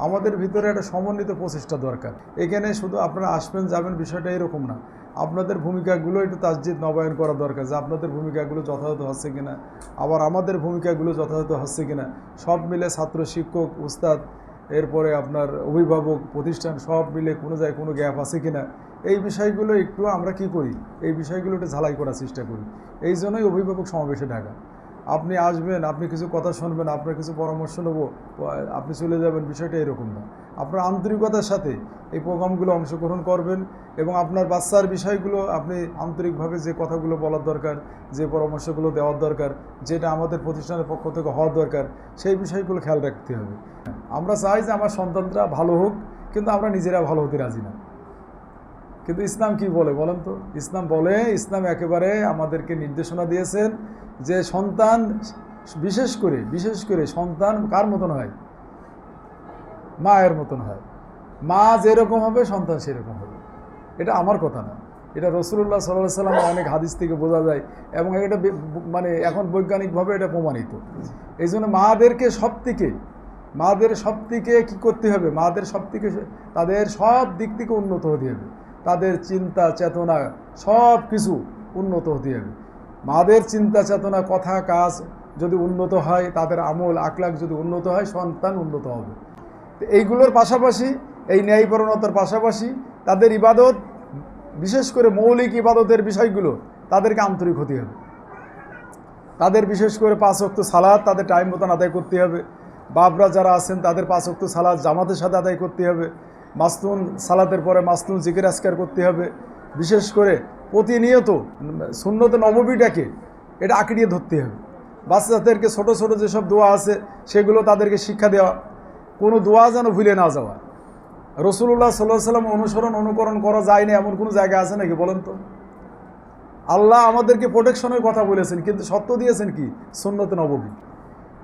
আমাদের ভিতরে একটা সমন্বিত প্রচেষ্টা দরকার। এখানে শুধু আপনারা আসবেন যাবেন বিষয়টা এরকম না, আপনাদের ভূমিকাগুলো একটু তাসজিদ নবায়ন করা দরকার, যে আপনাদের ভূমিকাগুলো যথাযথ হচ্ছে কিনা, আবার আমাদের ভূমিকাগুলো যথাযথ হচ্ছে কিনা, সব মিলে ছাত্র, শিক্ষক, উস্তাদ, এরপরে আপনার অভিভাবক, প্রতিষ্ঠান সব মিলে কোনো জায়গায় কোনো গ্যাপ আছে কিনা, এই বিষয়গুলো একটু আমরা কি করি, এই বিষয়গুলো একটু ঝালাই করার চেষ্টা করি। এই জন্যই অভিভাবক সমাবেশে ডাকা। আপনি আসবেন, আপনি কিছু কথা শুনবেন, আপনার কিছু পরামর্শ নেব, আপনি চলে যাবেন, বিষয়টা এরকম না। আপনার আন্তরিকতার সাথে এই প্রোগ্রামগুলো অংশগ্রহণ করবেন এবং আপনার বাচ্চার বিষয়গুলো আপনি আন্তরিকভাবে যে কথাগুলো বলার দরকার, যে পরামর্শগুলো দেওয়ার দরকার, যেটা আমাদের প্রতিষ্ঠানের পক্ষ থেকে হওয়ার দরকার, সেই বিষয়গুলো খেয়াল রাখতে হবে। আমরা চাই যে আমার সন্তানরা ভালো হোক, কিন্তু আমরা নিজেরা ভালো হতে রাজি না। কিন্তু ইসলাম কি বলে বলেন তো? ইসলাম বলে, ইসলাম একেবারে আমাদেরকে নির্দেশনা দিয়েছেন যে সন্তান, বিশেষ করে সন্তান কার মতন হয়? মায়ের মতন হয়। মা যেরকম হবে সন্তান সেরকম হবে। এটা আমার কথা না, এটা রাসূলুল্লাহ সাল্লাল্লাহু আলাইহি ওয়াসাল্লামের অনেক হাদিস থেকে বোঝা যায় এবং এটা মানে এখন বৈজ্ঞানিকভাবে এটা প্রমাণিত। এই জন্য মাদের সব থেকে কী করতে হবে? মাদের সব থেকে তাদের সব দিক থেকে উন্নত হতে হবে, তাদের চিন্তা চেতনা সব কিছু উন্নত হতে হবে। মাদের চিন্তা চেতনা, কথা কাজ যদি উন্নত হয়, তাদের আমল আখলাক যদি উন্নত হয়, সন্তান উন্নত হবে। তো এইগুলোর পাশাপাশি, এই ন্যায়পরায়ণতার পাশাপাশি তাদের ইবাদত, বিশেষ করে মৌলিক ইবাদতের বিষয়গুলো তাদেরকে আন্তরিক হতে হবে। তাদের বিশেষ করে 5 ওয়াক্ত সালাত তাদের টাইম মতন আদায় করতে হবে। বাপরা যারা আছেন তাদের 5 ওয়াক্ত সালাত জামাতের সাথে আদায় করতে হবে। মাসনুন সালাতের পরে মাসনুন জিকির আজকার করতে হবে। বিশেষ করে প্রতিনিয়ত সুন্নতে নববীটাকে এটা আঁকড়িয়ে ধরতে হবে। বাচ্চাদেরকে ছোট ছোট যেসব দোয়া আছে সেগুলো তাদেরকে শিক্ষা দেওয়া, কোনো দোয়া যেন ভুলে না যাওয়া। রাসূলুল্লাহ সাল্লাল্লাহু আলাইহি ওয়াসাল্লাম অনুকরণ করা যায় না এমন কোনো জায়গা আছে নাকি বলেন তো? আল্লাহ আমাদেরকে প্রোটেকশনের কথা বলেছেন, কিন্তু সত্য দিয়েছেন কি? সুন্নতে নববী।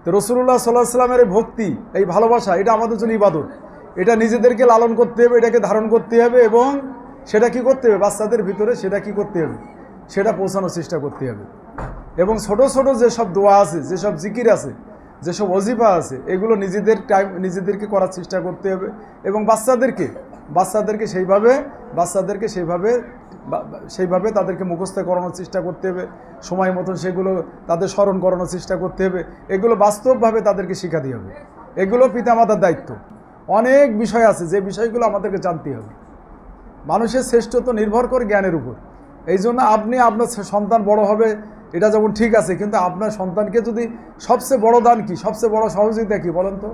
তো রাসূলুল্লাহ সাল্লাল্লাহু আলাইহি ওয়াসাল্লামের ভক্তি, এই ভালোবাসা, এটা আমাদের জন্য ইবাদত। এটা নিজেদেরকে লালন করতে হবে, এটাকে ধারণ করতে হবে এবং সেটা কি করতে হবে? বাচ্চাদের ভিতরে সেটা কি করতে হবে? সেটা পৌঁছানোর চেষ্টা করতে হবে। এবং ছোট ছোট যেসব দোয়া আছে, যেসব জিকির আছে, যেসব ওজিফা আছে, এগুলো নিজেদেরকে করার চেষ্টা করতে হবে এবং বাচ্চাদেরকে সেইভাবে তাদেরকে মুখস্থ করানোর চেষ্টা করতে হবে। সময় মতন সেগুলো তাদের স্মরণ করানোর চেষ্টা করতে হবে। এগুলো বাস্তবভাবে তাদেরকে শিখাতে হবে। এগুলো পিতামাতার দায়িত্ব। অনেক বিষয় আছে যে বিষয়গুলো আমাদেরকে জানতে হবে। মানুষের শ্রেষ্ঠত্ব নির্ভর করে জ্ঞানের উপর। এই জন্য আপনার সন্তান বড় হবে, এটা যেমন ঠিক আছে, কিন্তু আপনার সন্তানকে যদি সবচেয়ে বড় দান কি, সবচেয়ে বড় সহযোগিতা কি বলেন তো?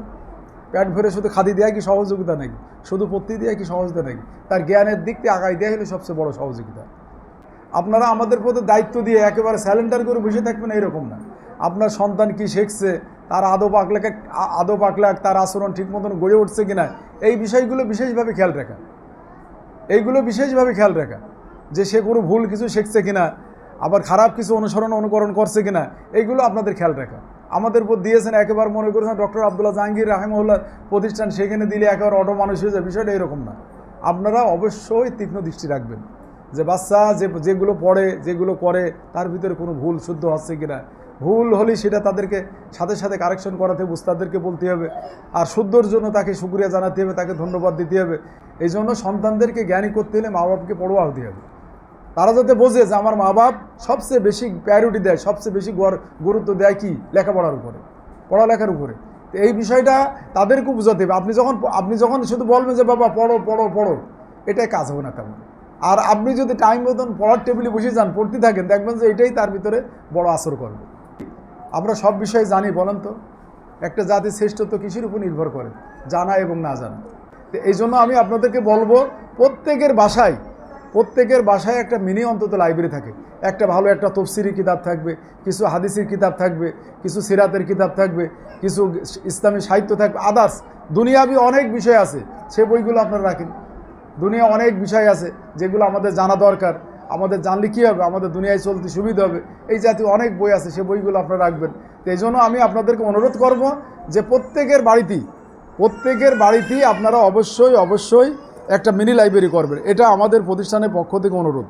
পেট ভরে শুধু খাদি দেওয়া কি সহযোগিতা নাকি? শুধু পত্তি দেওয়া কি সহযোগিতা নাকি? তার জ্ঞানের দিক থেকে আগাই দেওয়া হলো সবচেয়ে বড় সহযোগিতা। আপনারা আমাদের প্রতি দায়িত্ব দিয়ে একেবারে স্যালেন্ডার করে বসে থাকবেন এরকম না। আপনার সন্তান কি শিখছে, তার আদব আখলাক, তার আচরণ ঠিক মতন গড়ে উঠছে কিনা, এই বিষয়গুলো বিশেষভাবে খেয়াল রাখা। যে সে কোনো ভুল কিছু শিখছে কিনা, আবার খারাপ কিছু অনুকরণ করছে কিনা, এইগুলো আপনাদের খেয়াল রাখা। আমাদের উপর দিয়েছেন, একেবারে মনে করেছেন ডক্টর আব্দুল্লাহ জাহাঙ্গীর রাহিমাহুল্লাহ প্রতিষ্ঠান, সেখানে দিলে একেবারে অটো মানুষ হয়ে যায়, বিষয়টা এরকম না। আপনারা অবশ্যই তীক্ষ্ণ দৃষ্টি রাখবেন যে বাচ্চা যেগুলো পড়ে, যেগুলো করে, তার ভিতরে কোনো ভুল শুদ্ধ হচ্ছে কিনা। ভুল হলে সেটা তাদেরকে সাথে সাথে কারেকশন করাতে হবে, উস্তাদদেরকে বলতে হবে। আর শুদ্ধর জন্য তাকে শুকরিয়া জানাতে হবে, তাকে ধন্যবাদ দিতে হবে। এই জন্য সন্তানদেরকে জ্ঞানী করতে হলে মা বাপকে পড়ুয়া হতে হবে। তারা যাতে বোঝে যে আমার মা বাপ সবচেয়ে বেশি প্রায়োরিটি দেয়, সবচেয়ে বেশি গুরুত্ব দেয় কি? লেখাপড়ার উপরে, পড়ালেখার উপরে। তো এই বিষয়টা তাদেরকেও বোঝাতে হবে। আপনি যখন শুধু বলবেন যে বাবা পড়ো, এটাই কাজ হবে না তেমন। আর আপনি যদি টাইম মতন পড়ার টেবিলে বসে যান, পড়তে থাকেন, দেখবেন যে এটাই তার ভিতরে বড় আসর করবে। আমরা সব বিষয়ে জানি, বলেন তো একটা জাতির শ্রেষ্ঠত্ব কিসের উপর নির্ভর করে? জানা এবং না জানা। তো এই জন্য আমি আপনাদেরকে বলবো, প্রত্যেকের বাসায় একটা মিনি অন্তত লাইব্রেরি থাকে। একটা ভালো একটা তফসিরি কিতাব থাকবে, কিছু হাদিসের কিতাব থাকবে, কিছু সিরাতের কিতাব থাকবে, কিছু ইসলামী সাহিত্য থাকবে, আদার্স দুনিয়াবি অনেক বিষয় আছে, সে বইগুলো আপনারা রাখেন। দুনিয়া অনেক বিষয় আছে যেগুলো আমাদের জানা দরকার। আমাদের জানলে কী হবে? আমাদের দুনিয়ায় চলতে সুবিধা হবে। এই জাতীয় অনেক বই আছে, সে বইগুলো আপনারা রাখবেন। তো এই জন্য আমি আপনাদেরকে অনুরোধ করব যে প্রত্যেকের বাড়িতেই আপনারা অবশ্যই একটা মিনি লাইব্রেরি করবেন। এটা আমাদের প্রতিষ্ঠানের পক্ষ থেকে অনুরোধ।